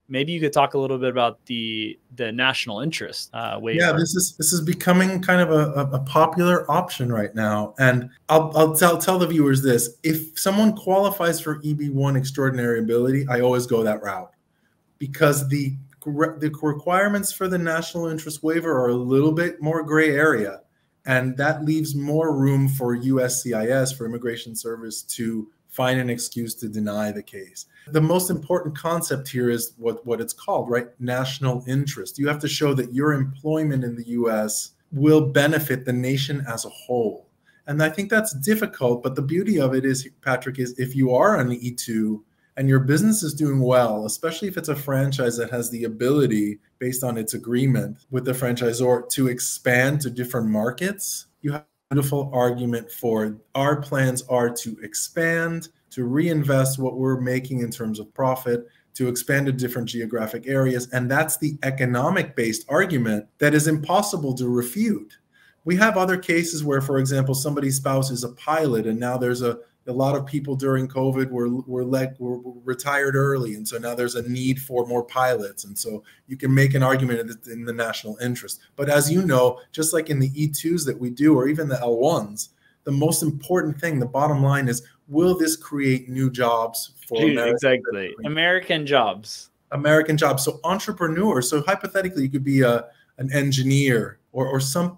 maybe you could talk a little bit about the national interest waiver. Yeah, this is becoming kind of a popular option right now. And I'll tell the viewers this: if someone qualifies for EB1 extraordinary ability, I always go that route, because the requirements for the national interest waiver are a little bit more gray area, and that leaves more room for USCIS, for Immigration Service, to find an excuse to deny the case. The most important concept here is what it's called, right? National interest. You have to show that your employment in the US will benefit the nation as a whole. And I think that's difficult, but the beauty of it is, Patrick, is if you are on the E2 and your business is doing well, especially if it's a franchise that has the ability, based on its agreement with the franchisor, to expand to different markets, you have a beautiful argument for our plans are to expand, to reinvest what we're making in terms of profit, to expand to different geographic areas. And that's the economic-based argument that is impossible to refute. We have other cases where, for example, somebody's spouse is a pilot, and now there's a lot of people during COVID were retired early, and so now there's a need for more pilots, and so you can make an argument in the national interest. But as you know, just like in the E2s that we do, or even the L1s, the most important thing, the bottom line is, will this create new jobs for America? Exactly. American jobs. American jobs. So entrepreneurs, so hypothetically, you could be an engineer or some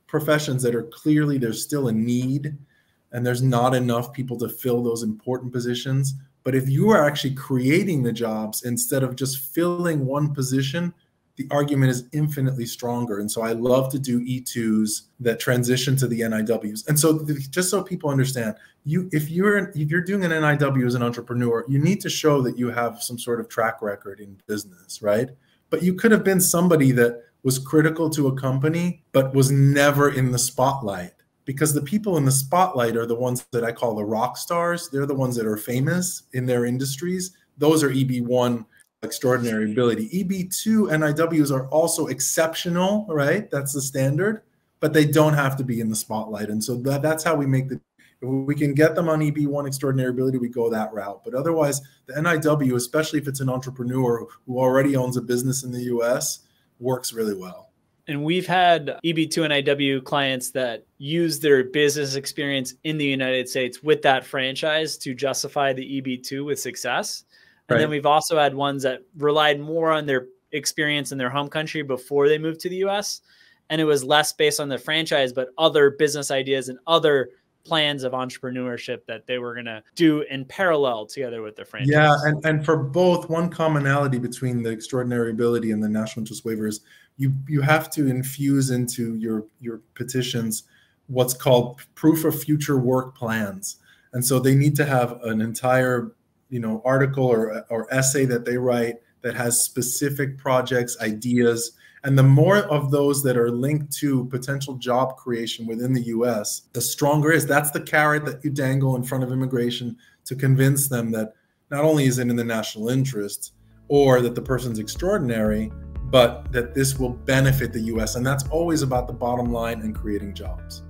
professions that are clearly there's still a need, and there's not enough people to fill those important positions. But if you are actually creating the jobs instead of just filling one position, the argument is infinitely stronger. And so I love to do E2s that transition to the NIWs. And so just so people understand, if you're doing an NIW as an entrepreneur, you need to show that you have some sort of track record in business, right? But you could have been somebody that was critical to a company, but was never in the spotlight. Because the people in the spotlight are the ones that I call the rock stars. They're the ones that are famous in their industries. Those are EB1 extraordinary ability. EB2 NIWs are also exceptional, right? That's the standard, but they don't have to be in the spotlight. And so that's how we make if we can get them on EB1 extraordinary ability, we go that route. But otherwise, the NIW, especially if it's an entrepreneur who already owns a business in the US, works really well. And we've had EB2 NIW clients that use their business experience in the United States with that franchise to justify the EB2 with success. And then we've also had ones that relied more on their experience in their home country before they moved to the US. And it was less based on the franchise, but other business ideas and other plans of entrepreneurship that they were going to do in parallel together with the franchise. Yeah, and for both, one commonality between the extraordinary ability and the national interest waiver is you have to infuse into your petitions what's called proof of future work plans. And so they need to have an entire article or essay that they write that has specific projects, ideas. And the more of those that are linked to potential job creation within the US, the stronger it is. That's the carrot that you dangle in front of immigration to convince them that not only is it in the national interest or that the person's extraordinary, but that this will benefit the US. And that's always about the bottom line and creating jobs.